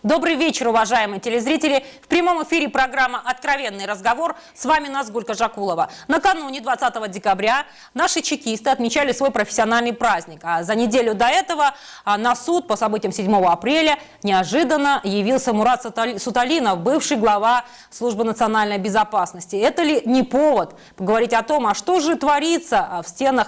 Добрый вечер, уважаемые телезрители. В прямом эфире программа «Откровенный разговор». С вами Назгуль Кожакулова. Накануне 20 декабря наши чекисты отмечали свой профессиональный праздник. А за неделю до этого на суд по событиям 7 апреля неожиданно явился Мурат Суталинов, бывший глава Службы национальной безопасности. Это ли не повод поговорить о том, а что же творится в стенах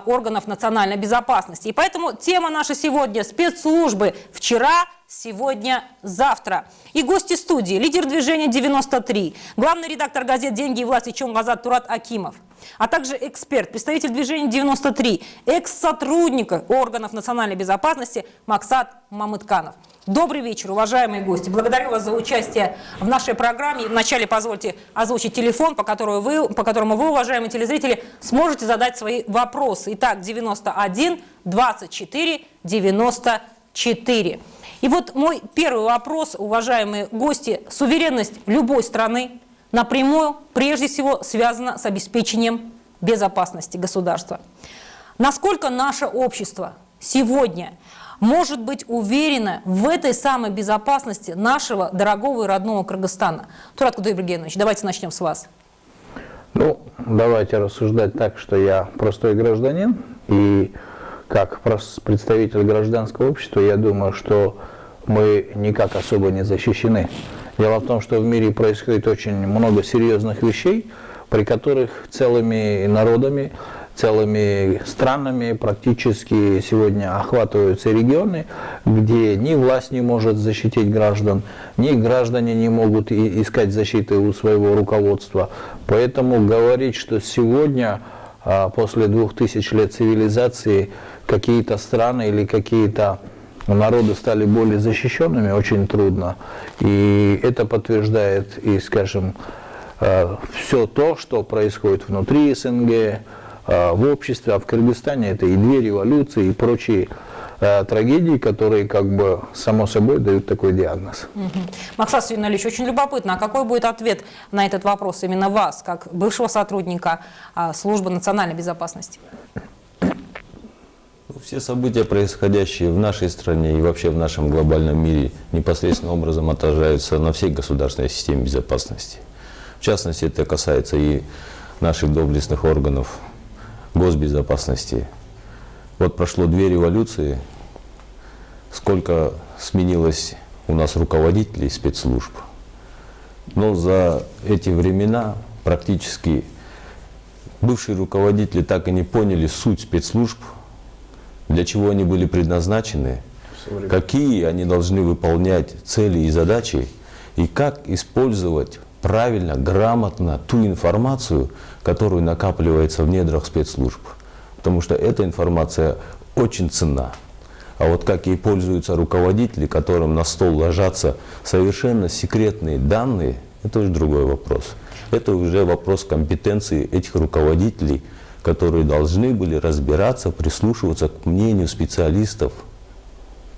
органов национальной безопасности? И поэтому тема наша сегодня – спецслужбы вчера, сегодня, завтра. И гости студии, лидер движения 93, главный редактор газет «Деньги и власть» Чонгазат Турат Акимов, а также эксперт, представитель движения 93, экс-сотрудник органов национальной безопасности Максат Мамытканов. Добрый вечер, уважаемые гости. Благодарю вас за участие в нашей программе. Вначале позвольте озвучить телефон, по которому вы, уважаемые телезрители, сможете задать свои вопросы. Итак, 91 24 94. И вот мой первый вопрос, уважаемые гости. Суверенность любой страны напрямую, прежде всего, связана с обеспечением безопасности государства. Насколько наше общество сегодня может быть уверено в этой самой безопасности нашего дорогого и родного Кыргызстана? Турат Кудайбергенович, давайте начнем с вас. Ну, давайте рассуждать так, что я простой гражданин, и как представитель гражданского общества, я думаю, что мы никак особо не защищены. Дело в том, что в мире происходит очень много серьезных вещей, при которых целыми народами, целыми странами практически сегодня охватываются регионы, где ни власть не может защитить граждан, ни граждане не могут искать защиты у своего руководства. Поэтому говорить, что сегодня, после 2000 лет цивилизации, какие-то страны или какие-то народы стали более защищенными, очень трудно. И это подтверждает, и, скажем, все то, что происходит внутри СНГ, в обществе, а в Кыргызстане это и две революции, и прочие трагедии, которые как бы само собой дают такой диагноз. Максат Сюиналевич, очень любопытно, а какой будет ответ на этот вопрос именно вас, как бывшего сотрудника Службы национальной безопасности? Все события, происходящие в нашей стране и вообще в нашем глобальном мире, непосредственным образом отражаются на всей государственной системе безопасности. В частности, это касается и наших доблестных органов госбезопасности. Вот прошло две революции, сколько сменилось у нас руководителей спецслужб. Но за эти времена практически бывшие руководители так и не поняли суть спецслужб, для чего они были предназначены, какие они должны выполнять цели и задачи, и как использовать правильно, грамотно ту информацию, которую накапливается в недрах спецслужб. Потому что эта информация очень ценна. А вот как ей пользуются руководители, которым на стол ложатся совершенно секретные данные, это уже другой вопрос. Это уже вопрос компетенции этих руководителей, которые должны были разбираться, прислушиваться к мнению специалистов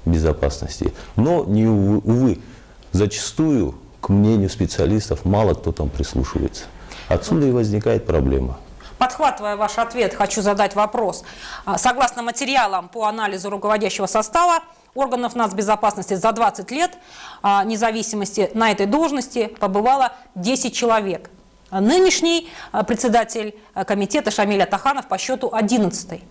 безопасности. Но, увы, зачастую к мнению специалистов мало кто там прислушивается. Отсюда и возникает проблема. Подхватывая ваш ответ, хочу задать вопрос. Согласно материалам по анализу руководящего состава органов нацбезопасности за 20 лет независимости на этой должности побывало 10 человек. Нынешний председатель комитета Шамиль Атаханов по счету 11-й.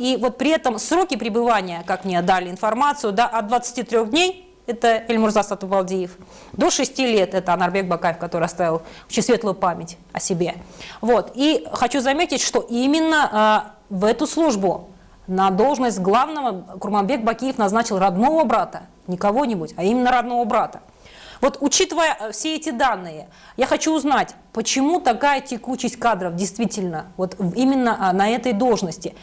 И вот при этом сроки пребывания, как мне дали информацию, да, от 23 дней, это Эльмурза Сатубалдиев, до 6 лет, это Анарбек Бакаев, который оставил очень светлую память о себе. Вот. И хочу заметить, что именно в эту службу на должность главного Курманбек Бакиев назначил родного брата, не кого-нибудь, а именно родного брата. Вот учитывая все эти данные, я хочу узнать, почему такая текучесть кадров действительно вот именно на этой должности.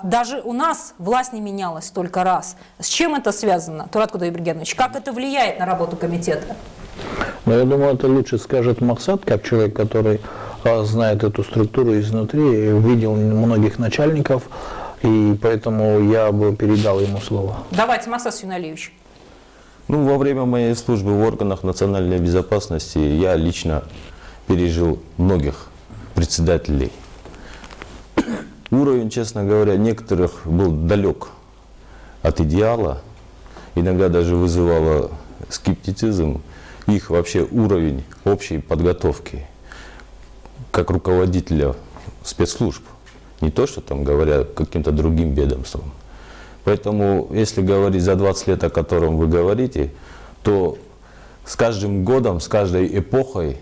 Даже у нас власть не менялась столько раз. С чем это связано, Турат Кудайбергенович? Как это влияет на работу комитета? Ну, я думаю, это лучше скажет Максат, как человек, который знает эту структуру изнутри, видел многих начальников, и поэтому я бы передал ему слово. Давайте, Максат Сюиналевич. Ну, во время моей службы в органах национальной безопасности я лично пережил многих председателей. Уровень, честно говоря, некоторых был далек от идеала. иногда даже вызывало скептицизм их вообще уровень общей подготовки как руководителя спецслужб. Не то, что там говорят каким-то другим ведомствам. Поэтому, если говорить за 20 лет, о котором вы говорите, то с каждым годом, с каждой эпохой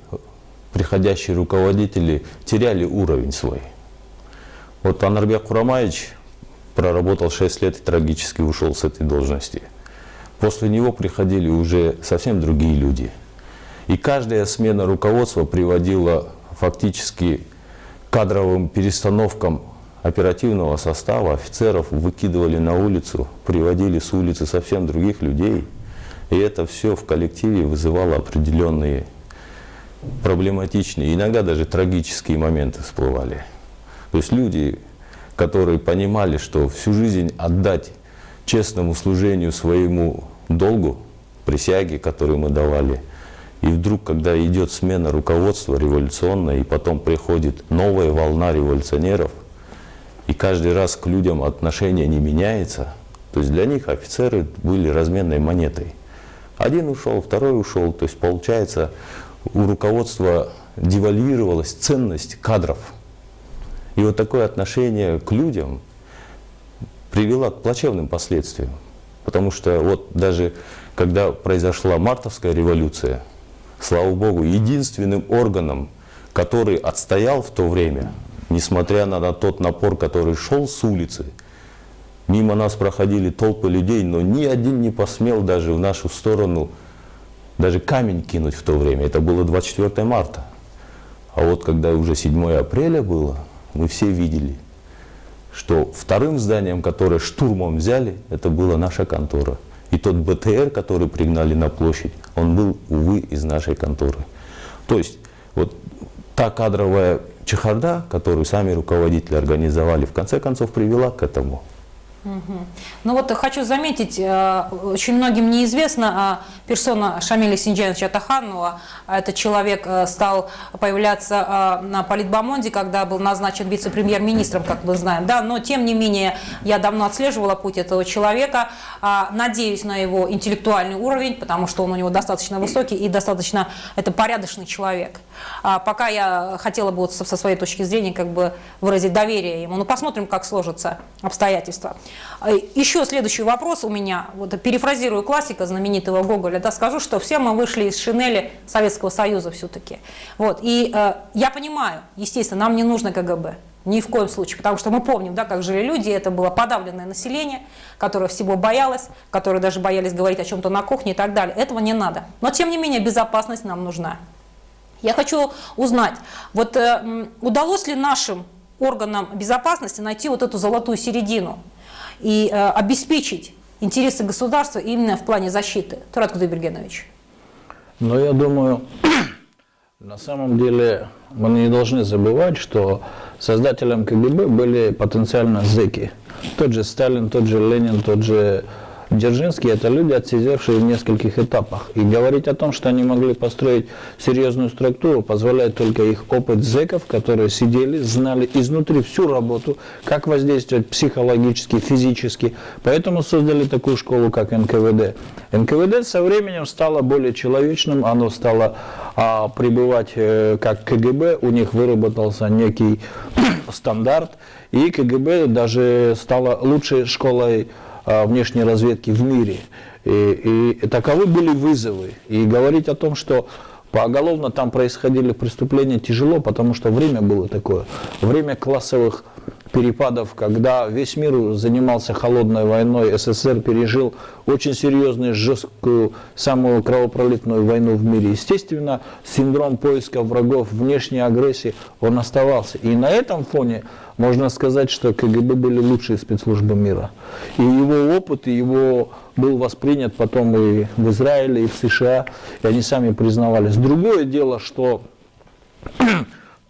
приходящие руководители теряли уровень свой. Вот Анарбек Курамаевич проработал 6 лет и трагически ушел с этой должности. После него приходили уже совсем другие люди. И каждая смена руководства приводила фактически к кадровым перестановкам оперативного состава. Офицеров выкидывали на улицу, приводили с улицы совсем других людей. И это все в коллективе вызывало определенные проблематичные, иногда даже трагические моменты всплывали. То есть люди, которые понимали, что всю жизнь отдать честному служению своему долгу, присяге, которую мы давали, и вдруг, когда идет смена руководства революционная, и потом приходит новая волна революционеров, и каждый раз к людям отношение не меняется, то есть для них офицеры были разменной монетой. Один ушел, второй ушел, то есть получается, у руководства девальвировалась ценность кадров. И вот такое отношение к людям привело к плачевным последствиям. Потому что вот даже когда произошла мартовская революция, слава Богу, единственным органом, который отстоял в то время, несмотря на тот напор, который шел с улицы, мимо нас проходили толпы людей, но ни один не посмел даже в нашу сторону даже камень кинуть в то время. Это было 24 марта. А вот когда уже 7 апреля было, мы все видели, что вторым зданием, которое штурмом взяли, это была наша контора. И тот БТР, который пригнали на площадь, он был, увы, из нашей конторы. То есть вот та кадровая чехарда, которую сами руководители организовали, в конце концов привела к этому. Ну вот хочу заметить, очень многим неизвестно персона Шамиля Синджановича Атаханова. Этот человек стал появляться на Политбомонде, когда был назначен вице-премьер-министром, как мы знаем. Да? Но тем не менее, я давно отслеживала путь этого человека. Надеюсь на его интеллектуальный уровень, потому что он у него достаточно высокий и достаточно это порядочный человек. Пока я хотела бы вот со своей точки зрения как бы выразить доверие ему. Но посмотрим, как сложатся обстоятельства. Еще следующий вопрос у меня, вот перефразирую классика знаменитого Гоголя, да, скажу, что все мы вышли из шинели Советского Союза все-таки. Вот, и я понимаю, естественно, нам не нужно КГБ, ни в коем случае, потому что мы помним, да, как жили люди, это было подавленное население, которое всего боялось, которые даже боялись говорить о чем-то на кухне и так далее. Этого не надо. Но тем не менее безопасность нам нужна. Я хочу узнать, вот удалось ли нашим органам безопасности найти вот эту золотую середину и обеспечить интересы государства именно в плане защиты? Турат Кудайбергенович. Но я думаю, на самом деле мы не должны забывать, что создателем КГБ были потенциально зэки. Тот же Сталин, тот же Ленин, тот же Дзержинский – это люди, отсидевшие в нескольких этапах. И говорить о том, что они могли построить серьезную структуру, позволяет только их опыт зэков, которые сидели, знали изнутри всю работу, как воздействовать психологически, физически. Поэтому создали такую школу, как НКВД. НКВД со временем стало более человечным, оно стало пребывать как КГБ, у них выработался некий стандарт, и КГБ даже стало лучшей школой внешней разведки в мире. И таковы были вызовы. И говорить о том, что поголовно там происходили преступления, тяжело, потому что время было такое. Время классовых перепадов, когда весь мир занимался холодной войной, СССР пережил очень серьезную, жесткую, самую кровопролитную войну в мире. Естественно, синдром поиска врагов, внешней агрессии, он оставался. И на этом фоне можно сказать, что КГБ были лучшие спецслужбы мира. И его опыт, его был воспринят потом и в Израиле, и в США, и они сами признавались. Другое дело, что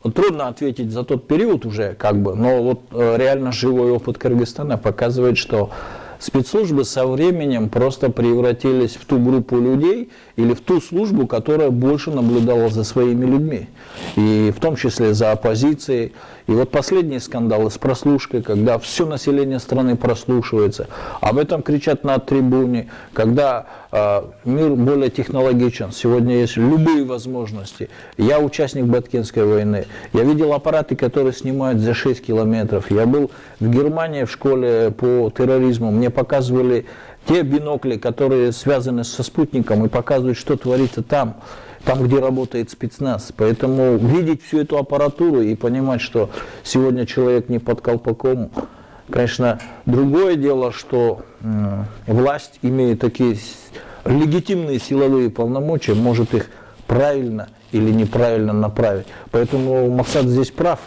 трудно ответить за тот период уже, как бы, но вот реально живой опыт Кыргызстана показывает, что спецслужбы со временем просто превратились в ту группу людей или в ту службу, которая больше наблюдала за своими людьми. И в том числе за оппозицией. И вот последние скандалы с прослушкой, когда все население страны прослушивается, об этом кричат на трибуне, когда мир более технологичен, сегодня есть любые возможности. Я участник Баткенской войны, я видел аппараты, которые снимают за 6 километров, я был в Германии в школе по терроризму, мне показывали те бинокли, которые связаны со спутником и показывают, что творится там, где работает спецназ. Поэтому видеть всю эту аппаратуру и понимать, что сегодня человек не под колпаком. Конечно, другое дело, что власть, имея такие легитимные силовые полномочия, может их правильно или неправильно направить. Поэтому Максат здесь прав.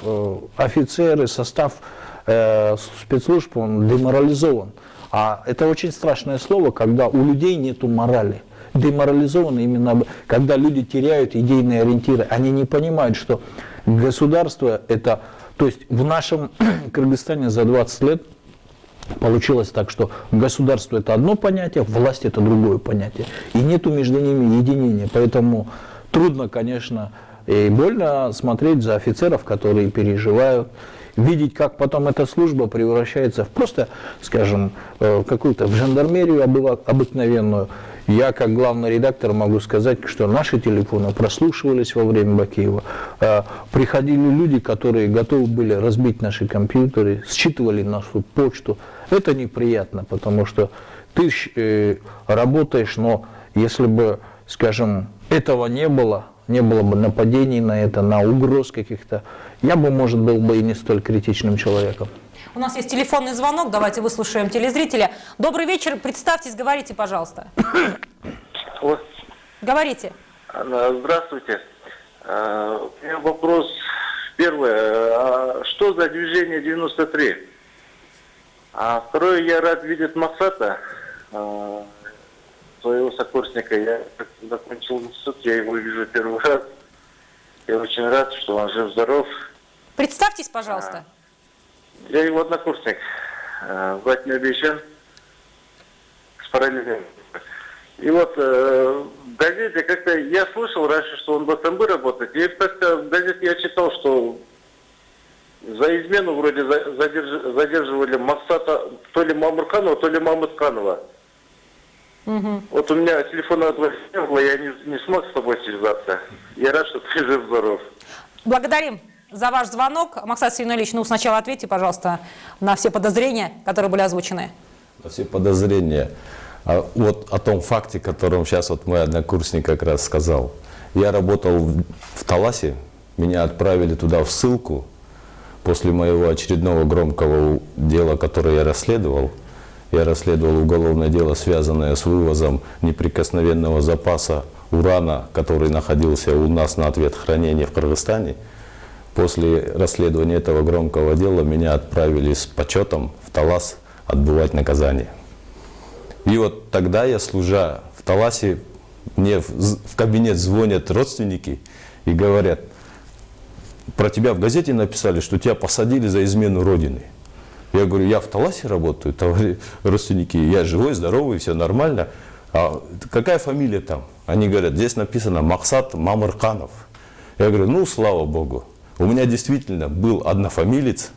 Офицеры, состав спецслужб, он деморализован. А это очень страшное слово, когда у людей нету морали. Деморализованы именно, когда люди теряют идейные ориентиры. Они не понимают, что государство это... То есть в нашем Кыргызстане за 20 лет получилось так, что государство это одно понятие, власть это другое понятие. И нету между ними единения. Поэтому трудно, конечно, и больно смотреть за офицеров, которые переживают. Видеть, как потом эта служба превращается в просто, скажем, какую-то в жандармерию обыкновенную. Я, как главный редактор, могу сказать, что наши телефоны прослушивались во время Бакиева. Приходили люди, которые готовы были разбить наши компьютеры, считывали нашу почту. Это неприятно, потому что ты работаешь, но если бы, скажем, этого не было бы нападений на это, на угроз каких-то, я бы, может, был бы и не столь критичным человеком. У нас есть телефонный звонок, давайте выслушаем телезрителя. Добрый вечер, представьтесь, говорите, пожалуйста. Вот. Говорите. Здравствуйте. У меня вопрос первый. Что за движение 93? А второе, я рад видеть Максата, своего сокурсника. Я закончил институт, я его вижу первый раз. Я очень рад, что он жив-здоров. Представьтесь, пожалуйста. Я его однокурсник. Звать не обещан. С параллельным. И вот в газете как-то я слышал раньше, что он в СМБ работает. И как-то в газете я читал, что за измену вроде задерживали Максата то ли Мамурканова, то ли Мамытканова. Угу. Вот у меня телефон отвалил, я не смог с тобой связаться. Я рад, что ты жив-здоров. Благодарим за ваш звонок. Максат Севинович, ну сначала ответьте, пожалуйста, на все подозрения, которые были озвучены. На все подозрения. Вот о том факте, которым сейчас вот мой однокурсник как раз сказал. Я работал в Таласе, меня отправили туда в ссылку после моего очередного громкого дела, которое я расследовал. Я расследовал уголовное дело, связанное с вывозом неприкосновенного запаса урана, который находился у нас на ответхранении в Кыргызстане. После расследования этого громкого дела меня отправили с почетом в Талас отбывать наказание. И вот тогда я, служа в Таласе, мне в кабинет звонят родственники и говорят: про тебя в газете написали, что тебя посадили за измену Родины. Я говорю: я в Таласе работаю, родственники, я живой, здоровый, все нормально. А какая фамилия там? Они говорят: здесь написано Максат Мамырканов. Я говорю: ну, слава Богу. У меня действительно был однофамилец.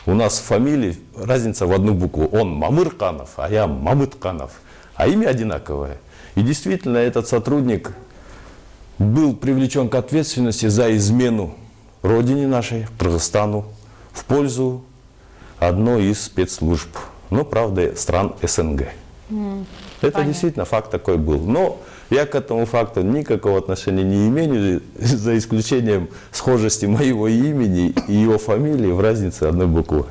У нас в фамилии разница в одну букву. Он Мамырканов, а я Мамытканов. А имя одинаковое. И действительно этот сотрудник был привлечен к ответственности за измену родине нашей, Кыргызстану, в пользу одной из спецслужб. Но, правда, стран СНГ. Это понятно. Действительно факт такой был. Но я к этому факту никакого отношения не имею, за исключением схожести моего имени и его фамилии в разнице одной буквы.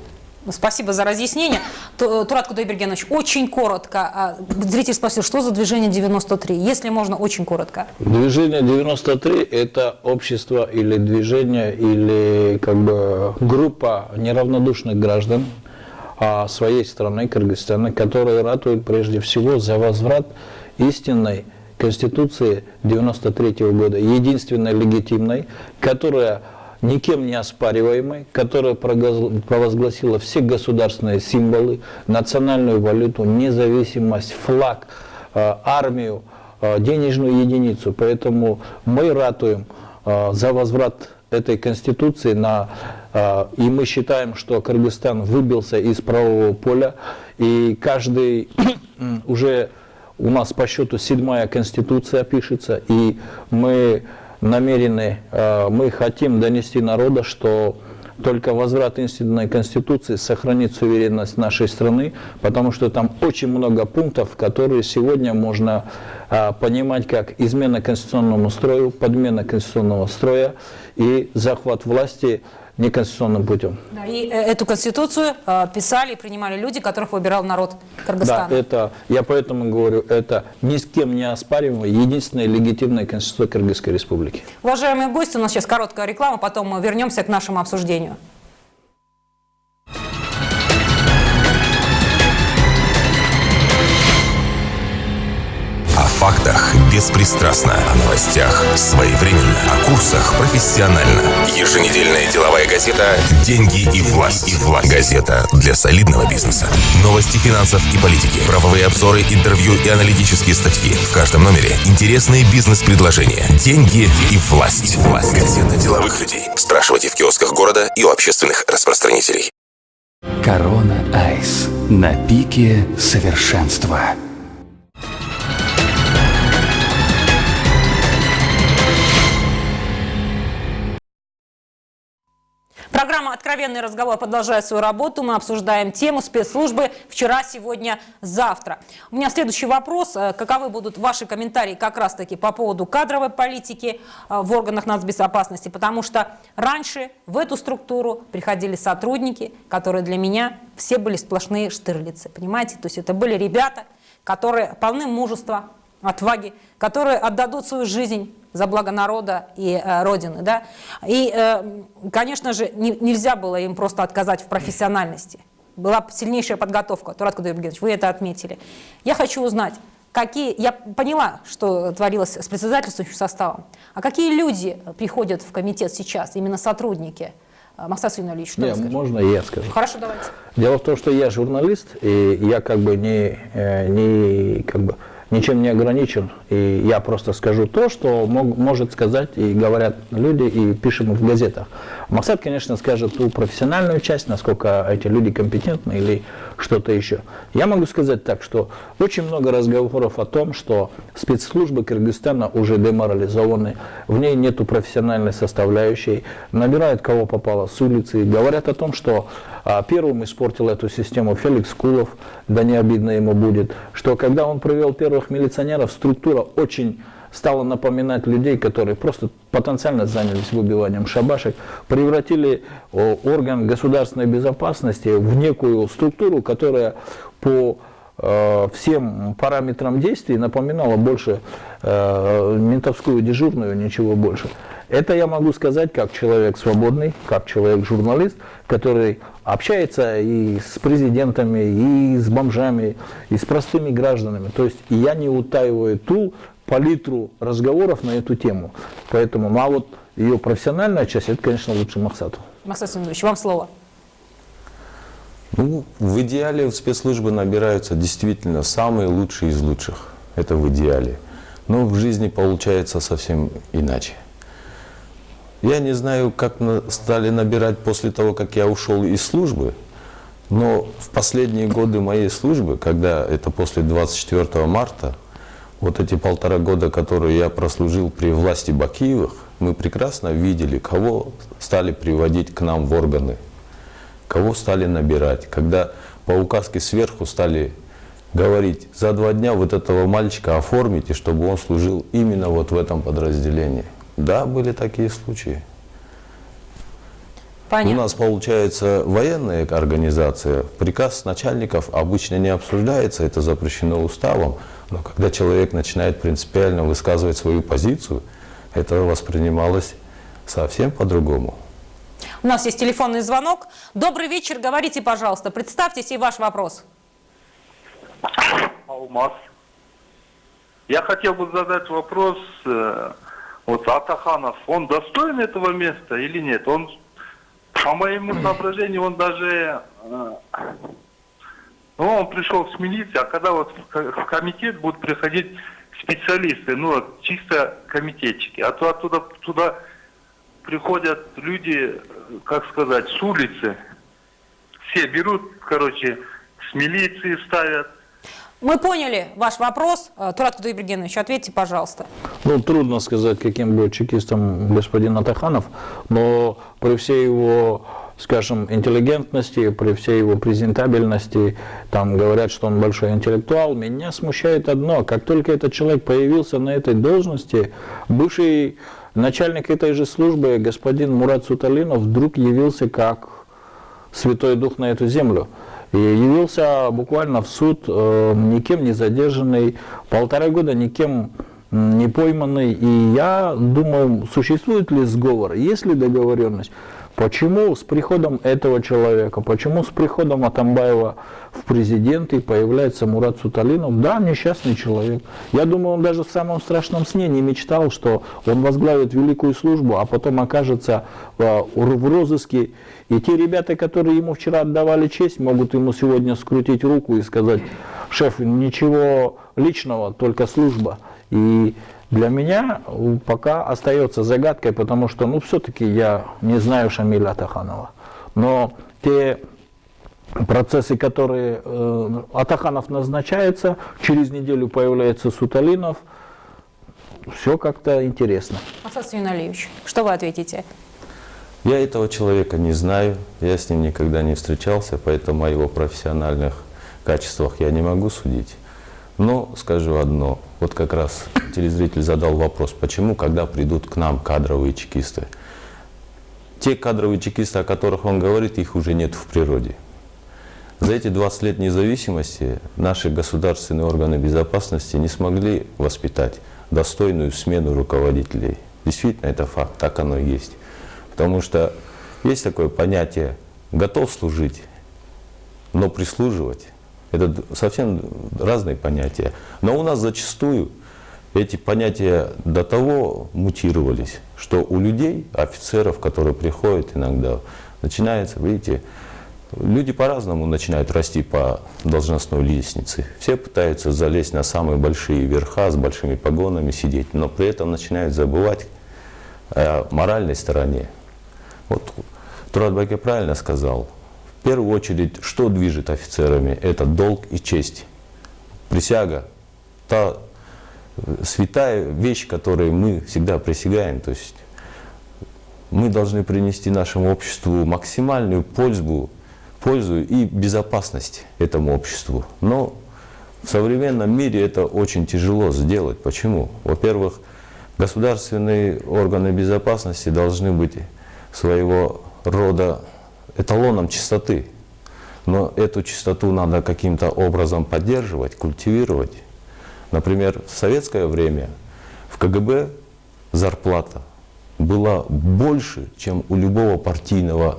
Спасибо за разъяснение. Турат Кудайбергенович, очень коротко. Зритель спросил, что за движение 93? Если можно, очень коротко. Движение 93 – это общество или движение, или как бы группа неравнодушных граждан своей страны, Кыргызстана, которые ратуют прежде всего за возврат истинной Конституции 93 года, единственной легитимной, которая никем не оспариваемой, которая провозгласила все государственные символы, национальную валюту, независимость, флаг, армию, денежную единицу. Поэтому мы ратуем за возврат этой Конституции на И мы считаем, что Кыргызстан выбился из правового поля, и каждый уже у нас по счету 7-я Конституция пишется, и мы намерены, мы хотим донести народу, что только возврат институтной конституции сохранит суверенность нашей страны, потому что там очень много пунктов, которые сегодня можно понимать как измена конституционному строю, подмена конституционного строя и захват власти неконституционным путем. Да, и эту конституцию писали и принимали люди, которых выбирал народ Кыргызстана. Да, это, я поэтому говорю, это ни с кем не оспариваемая, единственная легитимная конституция Кыргызской республики. Уважаемые гости, у нас сейчас короткая реклама, потом мы вернемся к нашему обсуждению. О фактах беспристрастно, о новостях своевременно, о курсах профессионально. Еженедельная деловая газета «Деньги и власть». Газета для солидного бизнеса. Новости финансов и политики, правовые обзоры, интервью и аналитические статьи. В каждом номере интересные бизнес-предложения. «Деньги и власть». Газета деловых людей. Спрашивайте в киосках города и у общественных распространителей. Корона Айс. На пике совершенства. Программа «Откровенный разговор» продолжает свою работу. Мы обсуждаем тему спецслужбы «Вчера, сегодня, завтра». У меня следующий вопрос. Каковы будут ваши комментарии как раз-таки по поводу кадровой политики в органах нацбезопасности? Потому что раньше в эту структуру приходили сотрудники, которые для меня все были сплошные штырлицы. Понимаете? То есть это были ребята, которые полны мужества, отваги, которые отдадут свою жизнь за благо народа и Родины. Да? И, конечно же, нельзя было им просто отказать в профессиональности. Была сильнейшая подготовка. Турат Кудайбергенович, вы это отметили. Я хочу узнать, я поняла, что творилось с председательствующим составом, а какие люди приходят в комитет сейчас, именно сотрудники? Максат Сулейманович, что вы скажете? Можно я скажу? Хорошо, давайте. Дело в том, что я журналист, и я ничем не ограничен, и я просто скажу то, что может сказать и говорят люди, и пишем в газетах. Максат, конечно, скажет ту профессиональную часть, насколько эти люди компетентны или что-то еще. Я могу сказать так, что очень много разговоров о том, что спецслужбы Кыргызстана уже деморализованы, в ней нету профессиональной составляющей, набирают кого попало с улицы, говорят о том, что первым испортил эту систему Феликс Кулов, да не обидно ему будет, что когда он привел первых милиционеров, структура очень стала напоминать людей, которые просто потенциально занялись выбиванием шабашек, превратили орган государственной безопасности в некую структуру, которая по всем параметрам действий напоминала больше ментовскую дежурную, ничего больше. Это я могу сказать как человек свободный, как человек-журналист, который общается и с президентами, и с бомжами, и с простыми гражданами. То есть я не утаиваю ту палитру разговоров на эту тему. Поэтому, а вот ее профессиональная часть, это, конечно, лучше Максату. Максат Сулейманович, вам слово. Ну, в идеале в спецслужбы набираются действительно самые лучшие из лучших. Это в идеале. Но в жизни получается совсем иначе. Я не знаю, как стали набирать после того, как я ушел из службы, но в последние годы моей службы, когда это после 24 марта, вот эти 1,5 года, которые я прослужил при власти Бакиевых, мы прекрасно видели, кого стали приводить к нам в органы, кого стали набирать. Когда по указке сверху стали говорить, за 2 дня вот этого мальчика оформите, чтобы он служил именно вот в этом подразделении. Да, были такие случаи. Понятно. У нас получается военная организация, приказ начальников обычно не обсуждается, это запрещено уставом, но когда человек начинает принципиально высказывать свою позицию, это воспринималось совсем по-другому. У нас есть телефонный звонок. Добрый вечер, говорите, пожалуйста, представьтесь и ваш вопрос. Алмаз. Я хотел бы задать вопрос, вот Атаханов, он достоин этого места или нет? Он, по моему соображению, он даже, он пришел с милиции, а когда вот в комитет будут приходить специалисты, ну вот чисто комитетчики, а то оттуда туда приходят люди, как сказать, с улицы. Все берут, короче, с милиции ставят. Мы поняли ваш вопрос. Турат Кудайбергенович, ответьте, пожалуйста. Ну, трудно сказать, каким будет чекистом господин Атаханов, но при всей его, скажем, интеллигентности, при всей его презентабельности, там говорят, что он большой интеллектуал, меня смущает одно: как только этот человек появился на этой должности, бывший начальник этой же службы, господин Мурат Суталинов, вдруг явился как Святой Дух на эту землю. И явился буквально в суд, никем не задержанный, 1,5 года никем не пойманный. И я думаю, существует ли сговор, есть ли договоренность? Почему с приходом этого человека, почему с приходом Атамбаева в президенты появляется Мурат Суталинов? Да, несчастный человек. Я думаю, он даже в самом страшном сне не мечтал, что он возглавит великую службу, а потом окажется в розыске. И те ребята, которые ему вчера отдавали честь, могут ему сегодня скрутить руку и сказать: шеф, ничего личного, только служба. И для меня пока остается загадкой, потому что, ну, все-таки я не знаю Шамиля Атаханова. Но те процессы, которые Атаханов назначается, через неделю появляется Суталинов, все как-то интересно. Асад Свиналиевич, что вы ответите? Я этого человека не знаю, я с ним никогда не встречался, поэтому о его профессиональных качествах я не могу судить. Но скажу одно, вот как раз телезритель задал вопрос, почему, когда придут к нам кадровые чекисты. Те кадровые чекисты, о которых он говорит, их уже нет в природе. За эти 20 лет независимости наши государственные органы безопасности не смогли воспитать достойную смену руководителей. Действительно, это факт, так оно и есть. Потому что есть такое понятие «готов служить, но прислуживать». Это совсем разные понятия. Но у нас зачастую эти понятия до того мутировались, что у людей, офицеров, которые приходят иногда, начинается, видите, люди по-разному начинают расти по должностной лестнице. Все пытаются залезть на самые большие верха, с большими погонами сидеть, но при этом начинают забывать о моральной стороне. Вот Турат Байке правильно сказал. В первую очередь, что движет офицерами? Это долг и честь. Присяга, та святая вещь, которой мы всегда присягаем. То есть мы должны принести нашему обществу максимальную пользу и безопасность этому обществу. Но в современном мире это очень тяжело сделать. Почему? Во-первых, государственные органы безопасности должны быть своего рода эталоном чистоты. Но эту чистоту надо каким-то образом поддерживать, культивировать. Например, в советское время в КГБ зарплата была больше, чем у любого партийного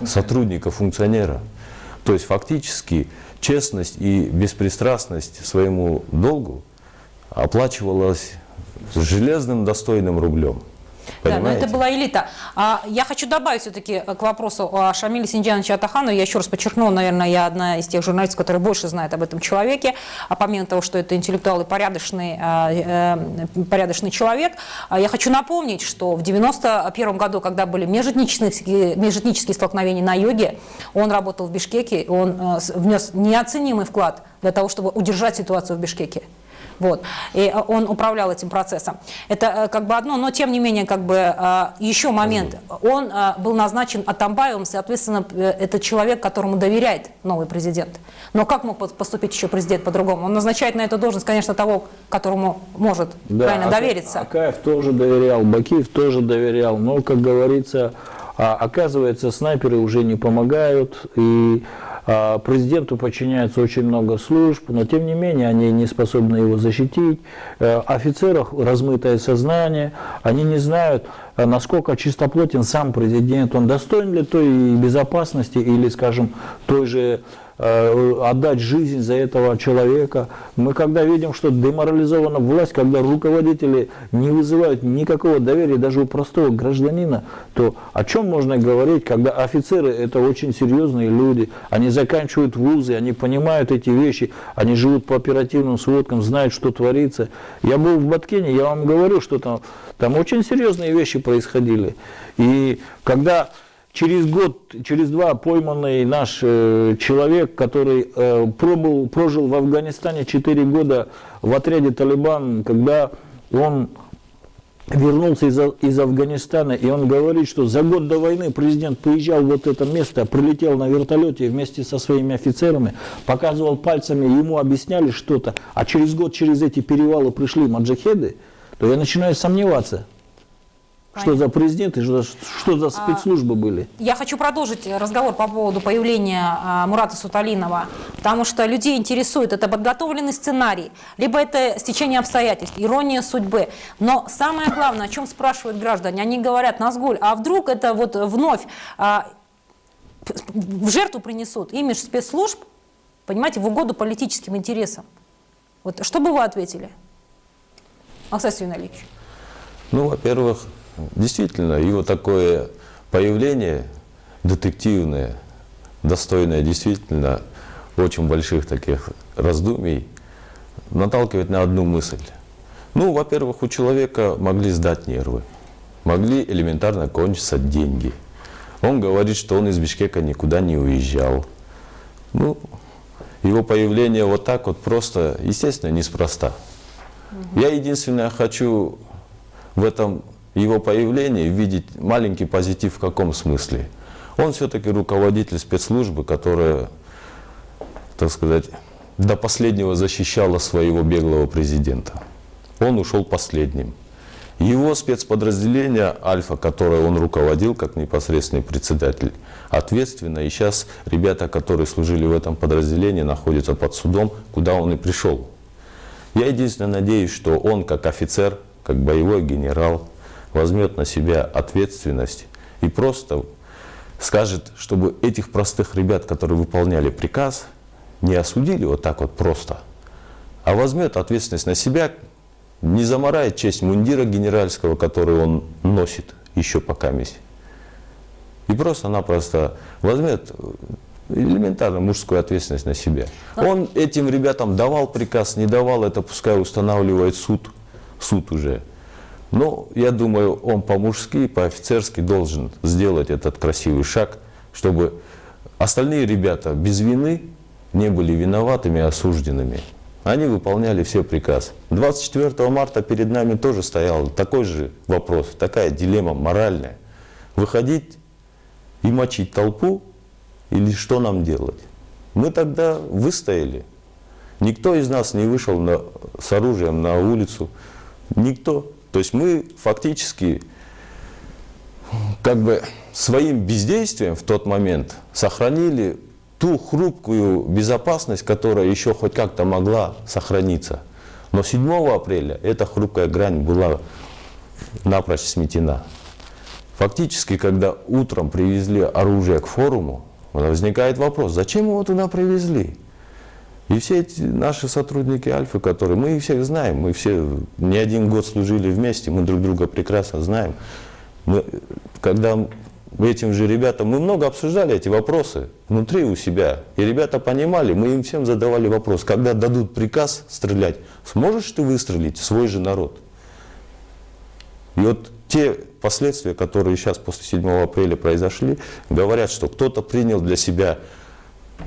сотрудника, функционера. То есть фактически честность и беспристрастность своему долгу оплачивалась железным достойным рублем. Да, но это была элита. Я хочу добавить все-таки к вопросу о Шамиле Синдиановиче Атаханове. Я еще раз подчеркну, наверное, я одна из тех журналистов, которые больше знают об этом человеке. А помимо того, что это интеллектуал и порядочный человек, я хочу напомнить, что в 1991 году, когда были межэтнические столкновения на юге, он работал в Бишкеке, он внес неоценимый вклад для того, чтобы удержать ситуацию в Бишкеке. Вот. И он управлял этим процессом. Это как бы одно, но тем не менее как бы еще момент. Он был назначен Атамбаевым, соответственно, это человек, которому доверяет новый президент. Но как мог поступить еще президент по-другому? Он назначает на эту должность, конечно, того, которому может правильно довериться. Акаев тоже доверял, Бакиев тоже доверял, но, как говорится, оказывается, снайперы уже не помогают, и президенту подчиняется очень много служб, но тем не менее они не способны его защитить. Офицерах размытое сознание, они не знают, насколько чистоплотен сам президент, он достоин ли той безопасности или, скажем, той же отдать жизнь за этого человека. Мы когда видим, что деморализована власть, когда руководители не вызывают никакого доверия даже у простого гражданина, то о чем можно говорить, когда офицеры это очень серьезные люди, они заканчивают вузы, они понимают эти вещи, они живут по оперативным сводкам, знают, что творится. Я был в Баткене, я вам говорю, что там очень серьезные вещи происходили. И когда через год, через два пойманный наш человек, который прожил в Афганистане 4 года в отряде «Талибан», когда он вернулся из Афганистана, и он говорит, что за год до войны президент приезжал в вот это место, прилетел на вертолете вместе со своими офицерами, показывал пальцами, ему объясняли что-то, а через год через эти перевалы пришли маджахеды, то я начинаю сомневаться. Что за президенты, что за спецслужбы были? Я хочу продолжить разговор по поводу появления Мурата Суталинова, потому что людей интересует, это подготовленный сценарий, либо это стечение обстоятельств, ирония судьбы. Но самое главное, о чем спрашивают граждане, они говорят: Назгуль, а вдруг это вот вновь в жертву принесут имидж спецслужб, понимаете, в угоду политическим интересам? Вот что бы вы ответили, Алсай Налич? Ну, во-первых, действительно, его такое появление детективное, достойное действительно очень больших таких раздумий, наталкивает на одну мысль. Ну, во-первых, у человека могли сдать нервы, могли элементарно кончиться деньги. Он говорит, что он из Бишкека никуда не уезжал. Ну, его появление вот так вот просто, естественно, неспроста. Я единственное хочу в этом его появлении видеть маленький позитив в каком смысле. Он все-таки руководитель спецслужбы, которая, так сказать, до последнего защищала своего беглого президента. Он ушел последним. Его спецподразделение «Альфа», которое он руководил как непосредственный председатель, ответственно. И сейчас ребята, которые служили в этом подразделении, находятся под судом, куда он и пришел. Я единственное надеюсь, что он как офицер, как боевой генерал, возьмет на себя ответственность и просто скажет, чтобы этих простых ребят, которые выполняли приказ, не осудили вот так вот просто, а возьмет ответственность на себя, не замарает честь мундира генеральского, который он носит еще пока месть, и просто-напросто возьмет элементарно мужскую ответственность на себя. Он этим ребятам давал приказ, не давал, это пускай устанавливает суд уже. Но я думаю, он по-мужски, по-офицерски должен сделать этот красивый шаг, чтобы остальные ребята без вины не были виноватыми и осужденными. Они выполняли все приказы. 24 марта перед нами тоже стоял такой же вопрос, такая дилемма моральная. Выходить и мочить толпу или что нам делать? Мы тогда выстояли. Никто из нас не вышел с оружием на улицу. Никто. То есть мы фактически как бы своим бездействием в тот момент сохранили ту хрупкую безопасность, которая еще хоть как-то могла сохраниться. Но 7 апреля эта хрупкая грань была напрочь сметена. Фактически, когда утром привезли оружие к форуму, возникает вопрос, зачем его туда привезли? И все эти наши сотрудники Альфы, которые, мы их всех знаем, мы все не один год служили вместе, мы друг друга прекрасно знаем. Когда этим же ребятам, мы много обсуждали эти вопросы внутри у себя, и ребята понимали, мы им всем задавали вопрос, когда дадут приказ стрелять, сможешь ты выстрелить в свой же народ? И вот те последствия, которые сейчас после 7 апреля произошли, говорят, что кто-то принял для себя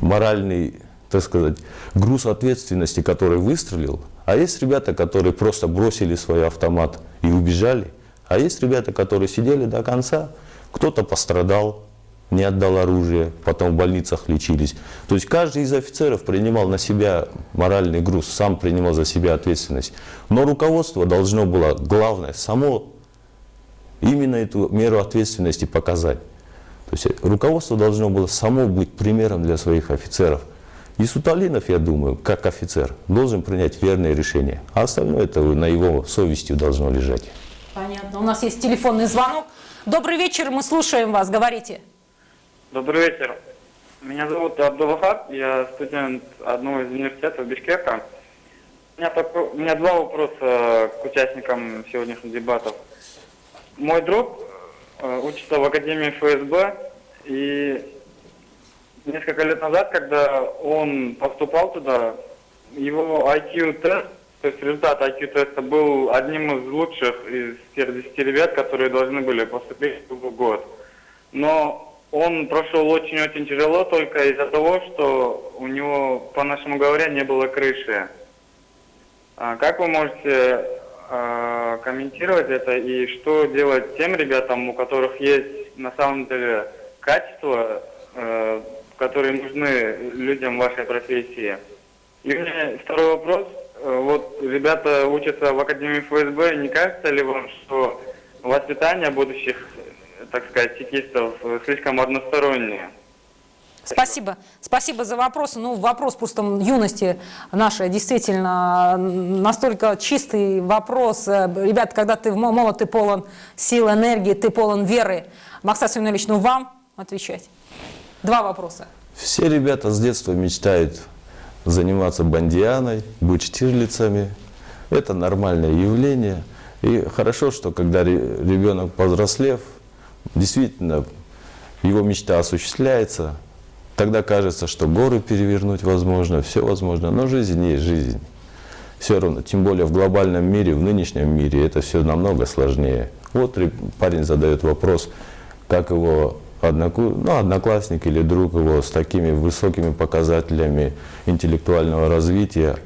моральный, так сказать, груз ответственности, который выстрелил, а есть ребята, которые просто бросили свой автомат и убежали, а есть ребята, которые сидели до конца, кто-то пострадал, не отдал оружие, потом в больницах лечились. То есть каждый из офицеров принимал на себя моральный груз, сам принимал за себя ответственность. Но руководство должно было, главное, само именно эту меру ответственности показать. То есть руководство должно было само быть примером для своих офицеров. И Суталинов, я думаю, как офицер, должен принять верное решение. А остальное это на его совести должно лежать. Понятно. У нас есть телефонный звонок. Добрый вечер, мы слушаем вас, говорите. Добрый вечер. Меня зовут Абдулвахаб, я студент одного из университетов Бишкека. У меня два вопроса к участникам сегодняшних дебатов. Мой друг учится в Академии ФСБ, и несколько лет назад, когда он поступал туда, его IQ-тест, то есть результат IQ-теста был одним из лучших из тех 10 ребят, которые должны были поступить в год. Но он прошел очень-очень тяжело только из-за того, что у него, по-нашему говоря, не было крыши. Как вы можете комментировать это и что делать тем ребятам, у которых есть на самом деле качества, которые нужны людям вашей профессии? И у меня второй вопрос. Вот ребята учатся в Академии ФСБ. Не кажется ли вам, что воспитание будущих, так сказать, чекистов слишком одностороннее? Спасибо. Спасибо за вопросы. Ну, вопрос просто юности нашей действительно настолько чистый вопрос. Ребята, когда ты молод, ты полон сил, энергии, ты полон веры. Максат Семенович, ну вам отвечать. Два вопроса. Все ребята с детства мечтают заниматься бандианой, быть штирлицами. Это нормальное явление. И хорошо, что когда ребенок повзрослев, действительно его мечта осуществляется, тогда кажется, что горы перевернуть возможно, все возможно. Но жизнь есть жизнь. Все равно, тем более в глобальном мире, в нынешнем мире, это все намного сложнее. Вот парень задает вопрос, как его одноклассник или друг его с такими высокими показателями интеллектуального развития,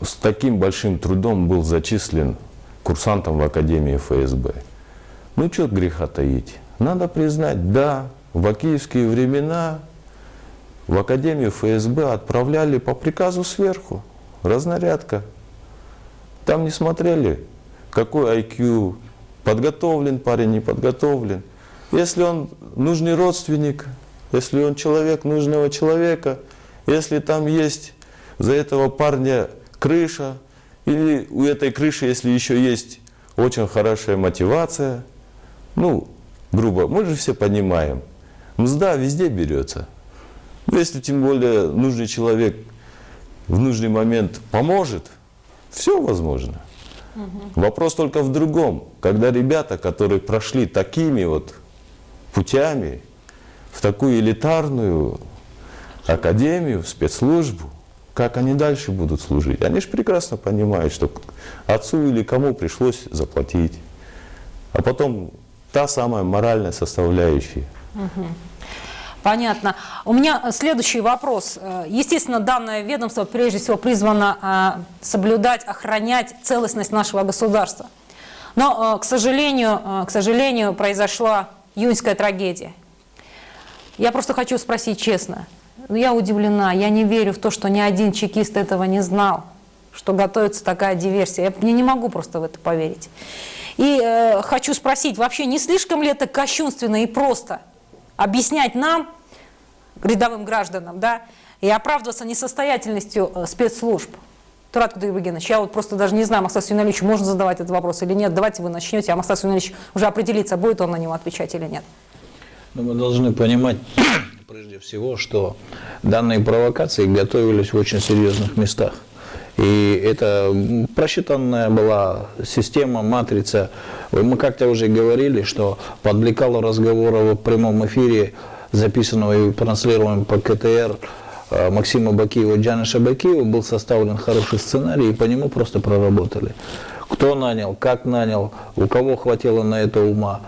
с таким большим трудом был зачислен курсантом в Академии ФСБ. Ну, что греха таить? Надо признать, да, в акиевские времена в Академию ФСБ отправляли по приказу сверху, разнарядка. Там не смотрели, какой IQ, подготовлен парень, не подготовлен. Если он нужный родственник, если он человек нужного человека, если там есть за этого парня крыша, или у этой крыши, если еще есть очень хорошая мотивация, ну, грубо, мы же все понимаем, мзда везде берется. Но если тем более нужный человек в нужный момент поможет, все возможно. Вопрос только в другом. Когда ребята, которые прошли такими вот путями в такую элитарную академию, спецслужбу, как они дальше будут служить? Они же прекрасно понимают, что отцу или кому пришлось заплатить. А потом та самая моральная составляющая. Понятно. У меня следующий вопрос. Естественно, данное ведомство прежде всего призвано соблюдать, охранять целостность нашего государства. Но, к сожалению, произошла июньская трагедия. Я просто хочу спросить честно. Я удивлена, я не верю в то, что ни один чекист этого не знал, что готовится такая диверсия. Я не могу просто в это поверить. И хочу спросить, вообще не слишком ли это кощунственно и просто объяснять нам, рядовым гражданам, да, и оправдываться несостоятельностью спецслужб? Турат Кудайбергенович, я вот просто даже не знаю, Максат Семенович, можно задавать этот вопрос или нет. Давайте вы начнете, а Максат Семенович уже определится, будет он на него отвечать или нет. Но мы должны понимать, прежде всего, что данные провокации готовились в очень серьезных местах. И это просчитанная была система, матрица. Мы как-то уже говорили, что под лекало разговора в прямом эфире, записанного и транслируемого по КТР, Максима Бакиева, Джаниша Бакиева, был составлен хороший сценарий, и по нему просто проработали. Кто нанял, как нанял, у кого хватило на это ума,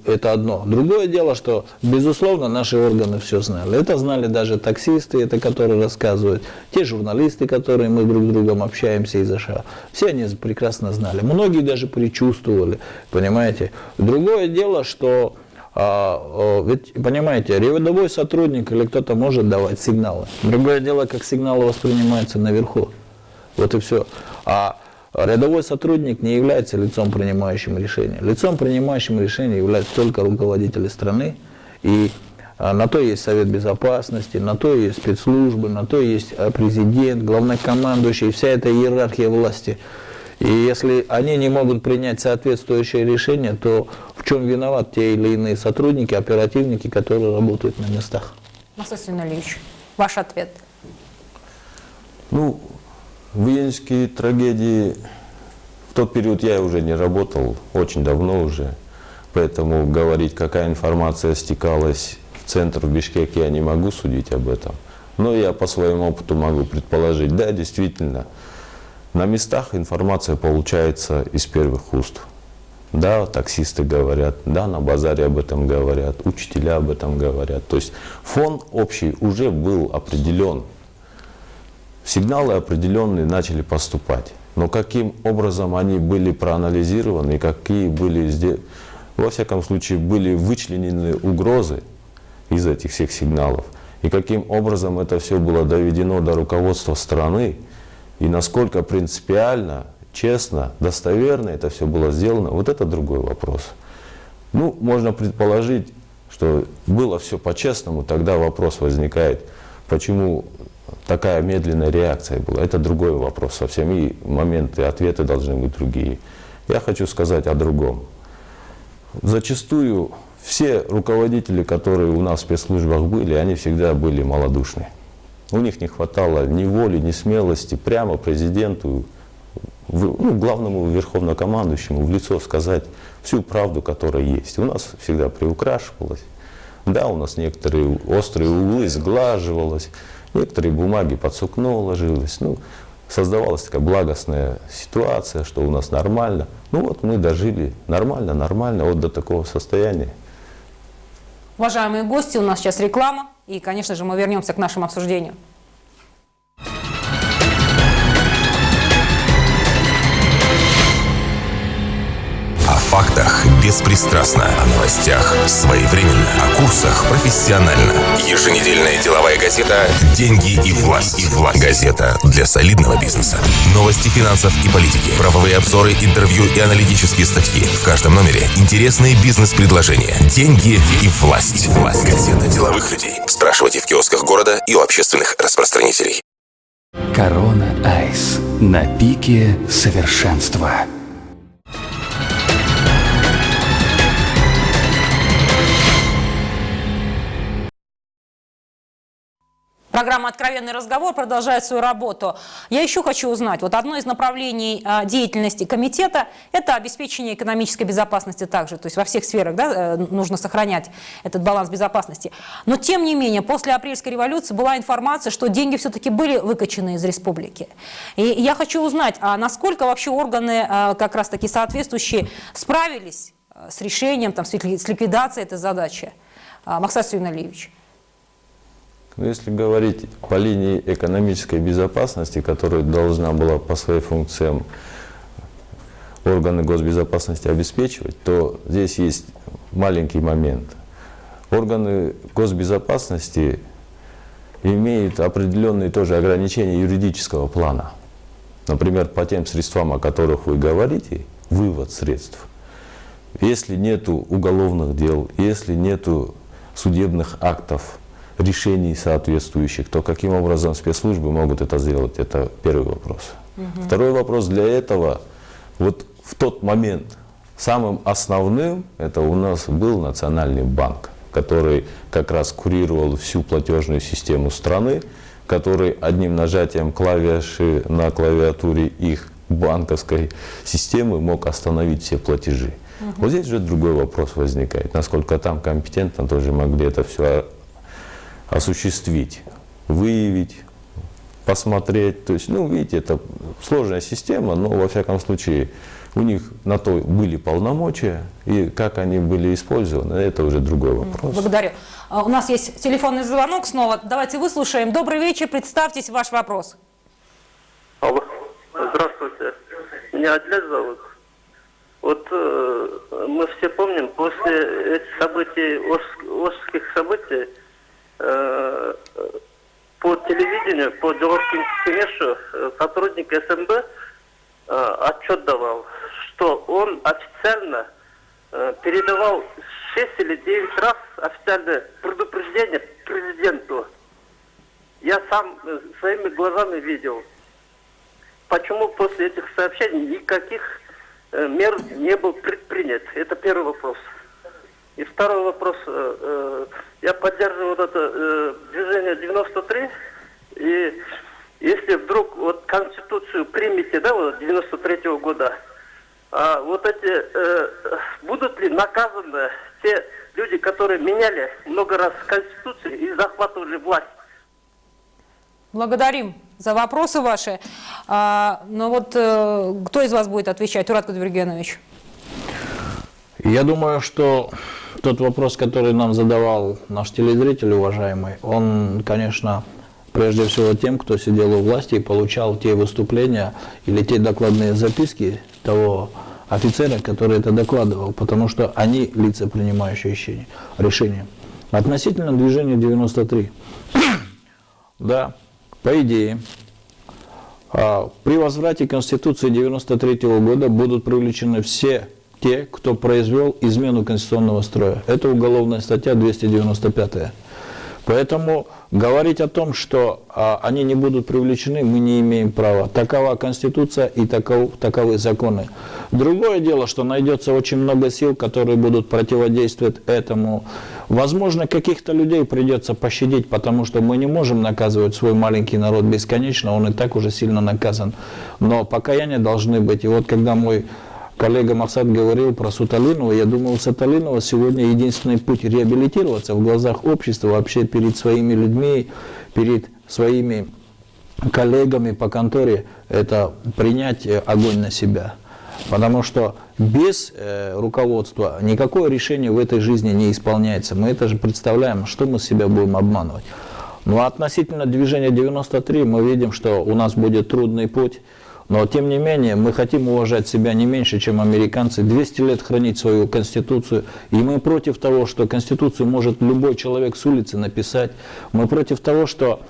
это одно. Другое дело, что, безусловно, наши органы все знали. Это знали даже таксисты, это которые рассказывают, те журналисты, которые мы друг с другом общаемся из США. Все они прекрасно знали. Многие даже предчувствовали, понимаете. Другое дело, что, ведь, понимаете, рядовой сотрудник или кто-то может давать сигналы. Другое дело, как сигналы воспринимаются наверху. Вот и все. Рядовой сотрудник не является лицом, принимающим решения. Лицом, принимающим решения, являются только руководители страны. И на то есть Совет Безопасности, на то есть спецслужбы, на то есть президент, главнокомандующий, вся эта иерархия власти. И если они не могут принять соответствующее решение, то в чем виноват те или иные сотрудники, оперативники, которые работают на местах? Максим Ильич, ваш ответ. Ну, в июньские трагедии в тот период я уже не работал, очень давно уже. Поэтому говорить, какая информация стекалась в центр в Бишкеке, я не могу судить об этом. Но я по своему опыту могу предположить, да, действительно, на местах информация получается из первых уст. Да, таксисты говорят, да, на базаре об этом говорят, учителя об этом говорят. То есть фон общий уже был определен. Сигналы определенные начали поступать. Но каким образом они были проанализированы, какие были, во всяком случае, были вычленены угрозы из этих всех сигналов, и каким образом это все было доведено до руководства страны, и насколько принципиально, честно, достоверно это все было сделано, вот это другой вопрос. Ну, можно предположить, что было все по-честному, тогда вопрос возникает, почему такая медленная реакция была. Это другой вопрос совсем, и моменты, ответы должны быть другие. Я хочу сказать о другом. Зачастую все руководители, которые у нас в спецслужбах были, они всегда были малодушны. У них не хватало ни воли, ни смелости прямо президенту, главному верховнокомандующему в лицо сказать всю правду, которая есть. У нас всегда приукрашивалось. Да, у нас некоторые острые углы сглаживалось, некоторые бумаги под сукно ложилось. Ну, создавалась такая благостная ситуация, что у нас нормально. Ну вот мы дожили нормально, вот до такого состояния. Уважаемые гости, у нас сейчас реклама, и, конечно же, мы вернемся к нашему обсуждению. О фактах беспристрастно, о новостях своевременно, о курсах профессионально. Еженедельная деловая газета «Деньги и власть». Газета для солидного бизнеса. Новости финансов и политики, правовые обзоры, интервью и аналитические статьи. В каждом номере интересные бизнес-предложения. «Деньги и власть». Газета деловых людей. Спрашивайте в киосках города и у общественных распространителей. Корона Айс. На пике совершенства. Программа «Откровенный разговор» продолжает свою работу. Я еще хочу узнать, вот одно из направлений деятельности комитета – это обеспечение экономической безопасности также. То есть во всех сферах, да, нужно сохранять этот баланс безопасности. Но тем не менее, после апрельской революции была информация, что деньги все-таки были выкачаны из республики. И я хочу узнать, а насколько вообще органы как раз таки соответствующие справились с решением, там, с ликвидацией этой задачи? Максим Ильич. Если говорить по линии экономической безопасности, которую должна была по своим функциям органы госбезопасности обеспечивать, то здесь есть маленький момент. Органы госбезопасности имеют определенные тоже ограничения юридического плана. Например, по тем средствам, о которых вы говорите, вывод средств. Если нету уголовных дел, если нету судебных актов, решений соответствующих, то каким образом спецслужбы могут это сделать? Это первый вопрос. Второй вопрос для этого, вот в тот момент самым основным это у нас был Национальный банк, который как раз курировал всю платежную систему страны, который одним нажатием клавиши на клавиатуре их банковской системы мог остановить все платежи. Вот здесь же другой вопрос возникает, насколько там компетентно тоже могли это все осуществить, выявить, посмотреть. То есть, ну, видите, это сложная система, но, во всяком случае, у них на то были полномочия, и как они были использованы, это уже другой вопрос. Благодарю. У нас есть телефонный звонок снова. Давайте выслушаем. Добрый вечер, представьтесь, ваш вопрос. Алло, здравствуйте. Меня Адлет зовут. Вот мы все помним, после этих событий, Ошских событий, по телевидению, по Деловским Кемешу сотрудник СМБ отчет давал, что он официально передавал 6 или 9 раз официальное предупреждение президенту. Я сам своими глазами видел. Почему после этих сообщений никаких мер не был предпринят? Это первый вопрос. И второй вопрос. Я поддерживаю вот это движение 93. И если вдруг вот Конституцию примете, да, вот 93-го года, вот эти, будут ли наказаны те люди, которые меняли много раз Конституцию и захватывали власть? Благодарим за вопросы ваши. Но вот кто из вас будет отвечать? Урат Кудайбергенович. Я думаю, что тот вопрос, который нам задавал наш телезритель, уважаемый, он, конечно, прежде всего тем, кто сидел у власти и получал те выступления или те докладные записки того офицера, который это докладывал, потому что они лица, принимающие решения. Относительно движения 93. Да, по идее, при возврате Конституции 93 года будут привлечены все те, кто произвел измену конституционного строя. Это уголовная статья 295. Поэтому говорить о том, что они не будут привлечены, мы не имеем права. Такова Конституция и таковы законы. Другое дело, что найдется очень много сил, которые будут противодействовать этому. Возможно, каких-то людей придется пощадить, потому что мы не можем наказывать свой маленький народ бесконечно, он и так уже сильно наказан. Но покаяния должны быть. И вот когда мой коллега Максат говорил про Суталинова, я думал, у Суталинова сегодня единственный путь реабилитироваться в глазах общества, вообще перед своими людьми, перед своими коллегами по конторе, это принять огонь на себя. Потому что без руководства никакое решение в этой жизни не исполняется. Мы это же представляем, что мы себя будем обманывать. Ну а относительно движения 93 мы видим, что у нас будет трудный путь. Но, тем не менее, мы хотим уважать себя не меньше, чем американцы, 200 лет хранить свою Конституцию. И мы против того, что Конституцию может любой человек с улицы написать. Мы против того, что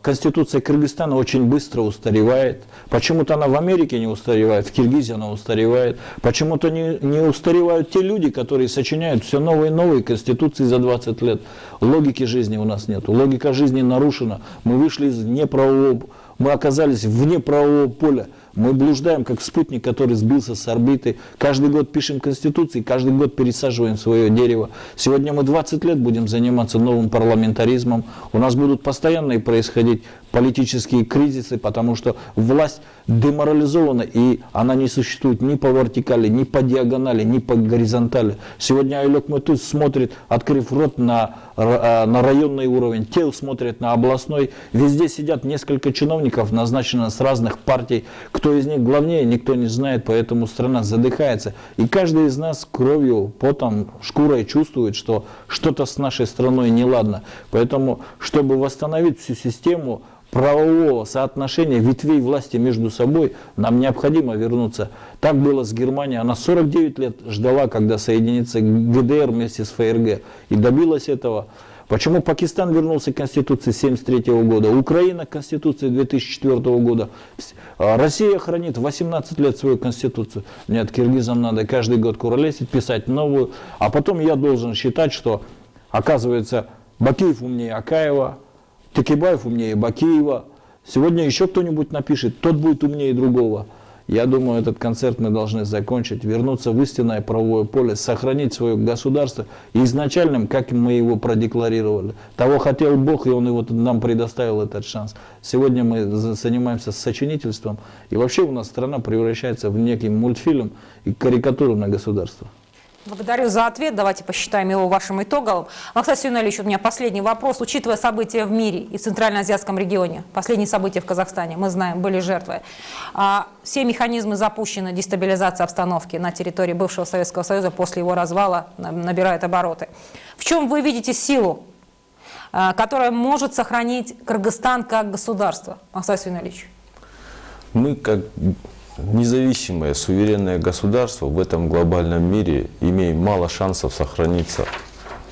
Конституция Кыргызстана очень быстро устаревает. Почему-то она в Америке не устаревает, в Киргизии она устаревает. Почему-то не устаревают те люди, которые сочиняют все новые и новые Конституции за 20 лет. Логики жизни у нас нет. Логика жизни нарушена. Мы вышли из неправового... Мы оказались вне правового поля. Мы блуждаем, как спутник, который сбился с орбиты. Каждый год пишем Конституции, каждый год пересаживаем свое дерево. Сегодня мы 20 лет будем заниматься новым парламентаризмом. У нас будут постоянно происходить политические кризисы, потому что власть деморализована, и она не существует ни по вертикали, ни по диагонали, ни по горизонтали. Сегодня Айлек Мэтус смотрит, открыв рот, на районный уровень, те смотрят на областной. Везде сидят несколько чиновников, назначенных с разных партий. Кто из них главнее, никто не знает, поэтому страна задыхается. И каждый из нас кровью, потом, шкурой чувствует, что что-то с нашей страной неладно. Поэтому, чтобы восстановить всю систему правового соотношения ветвей власти между собой, нам необходимо вернуться. Так было с Германией. Она 49 лет ждала, когда соединится ГДР вместе с ФРГ, и добилась этого. Почему Пакистан вернулся к Конституции 1973 года, Украина к Конституции 2004 года, Россия хранит 18 лет свою Конституцию. Нет, киргизам надо каждый год куролесить, писать новую, а потом я должен считать, что, оказывается, Бакиев умнее Акаева, Текебаев умнее Бакиева. Сегодня еще кто-нибудь напишет, тот будет умнее другого. Я думаю, этот концерт мы должны закончить, вернуться в истинное правовое поле, сохранить свое государство изначальным, как мы его продекларировали. Того хотел Бог, и Он его нам предоставил этот шанс. Сегодня мы занимаемся сочинительством, и вообще у нас страна превращается в некий мультфильм и карикатуру на государство. Благодарю за ответ. Давайте посчитаем его вашим итогом. Анастасия Юнальевич, у меня последний вопрос. Учитывая события в мире и в Центральноазиатском регионе, последние события в Казахстане, мы знаем, были жертвы, все механизмы запущены, дестабилизация обстановки на территории бывшего Советского Союза после его развала набирает обороты. В чем вы видите силу, которая может сохранить Кыргызстан как государство? Анастасия Юнальевич. Мы как независимое, суверенное государство в этом глобальном мире имеем мало шансов сохраниться.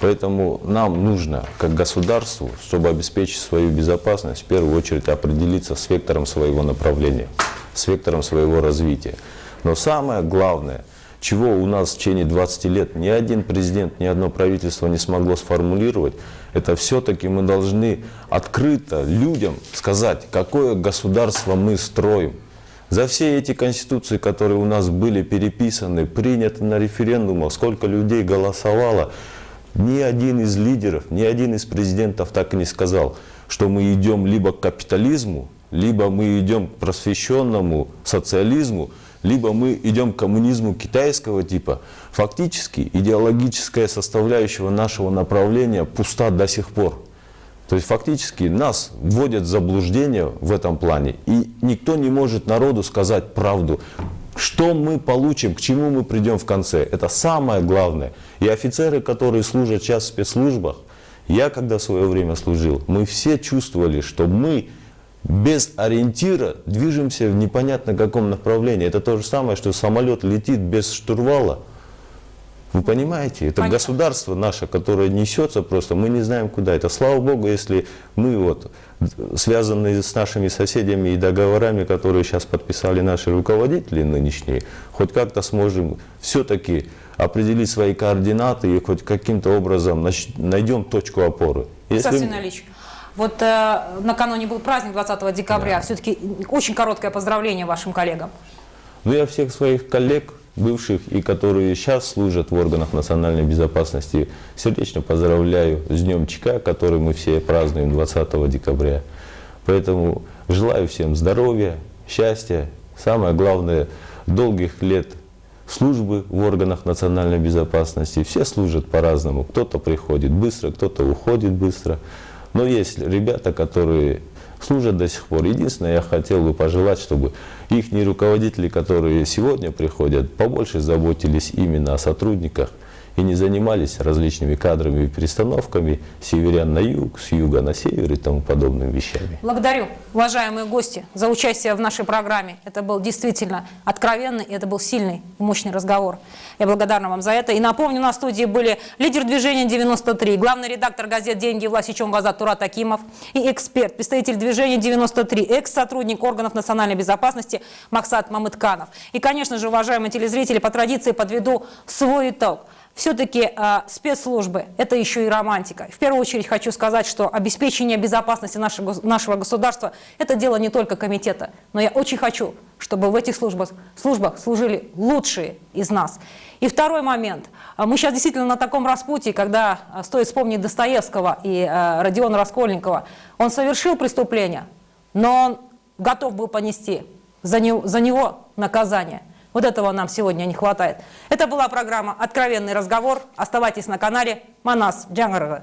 Поэтому нам нужно, как государству, чтобы обеспечить свою безопасность, в первую очередь определиться с вектором своего направления, с вектором своего развития. Но самое главное, чего у нас в течение 20 лет ни один президент, ни одно правительство не смогло сформулировать, это все-таки мы должны открыто людям сказать, какое государство мы строим. За все эти конституции, которые у нас были переписаны, приняты на референдумах, сколько людей голосовало, ни один из лидеров, ни один из президентов так и не сказал, что мы идем либо к капитализму, либо мы идем к просвещенному социализму, либо мы идем к коммунизму китайского типа. Фактически идеологическая составляющая нашего направления пуста до сих пор. То есть фактически нас вводят в заблуждение в этом плане. И никто не может народу сказать правду. Что мы получим, к чему мы придем в конце. Это самое главное. И офицеры, которые служат сейчас в спецслужбах, я когда в свое время служил, мы все чувствовали, что мы без ориентира движемся в непонятно каком направлении. Это то же самое, что самолет летит без штурвала. Вы понимаете? Это Понятно. Государство наше, которое несется просто, мы не знаем куда. Это слава Богу, если мы вот связанные с нашими соседями и договорами, которые сейчас подписали наши руководители нынешние, хоть как-то сможем все-таки определить свои координаты и хоть каким-то образом найдем точку опоры. Константин Ильич, вот накануне был праздник 20 декабря. Все-таки очень короткое поздравление вашим коллегам. Ну, я всех своих коллег, бывших и которые сейчас служат в органах национальной безопасности, сердечно поздравляю с Днем ЧК, который мы все празднуем 20 декабря. Поэтому желаю всем здоровья, счастья, самое главное, долгих лет службы в органах национальной безопасности. Все служат по-разному. Кто-то приходит быстро, кто-то уходит быстро. Но есть ребята, которые служат до сих пор. Единственное, я хотел бы пожелать, чтобы их руководители, которые сегодня приходят, побольше заботились именно о сотрудниках и не занимались различными кадровыми перестановками с северян на юг, с юга на север и тому подобными вещами. Благодарю, уважаемые гости, за участие в нашей программе. Это был действительно откровенный, и это был сильный и мощный разговор. Я благодарна вам за это. И напомню, на студии были лидер движения 93, главный редактор газет «Деньги и власть» Ичом Азат Турат Акимов и эксперт, представитель движения 93, экс-сотрудник органов национальной безопасности Максат Мамытканов. И, конечно же, уважаемые телезрители, по традиции подведу свой итог. Все-таки спецслужбы – это еще и романтика. В первую очередь хочу сказать, что обеспечение безопасности нашего государства – это дело не только комитета. Но я очень хочу, чтобы в этих службах служили лучшие из нас. И второй момент. Мы сейчас действительно на таком распутье, когда стоит вспомнить Достоевского и Родиона Раскольникова. Он совершил преступление, но он готов был понести за него наказание. Вот этого нам сегодня не хватает. Это была программа «Откровенный разговор». Оставайтесь на канале Манас Джангарга.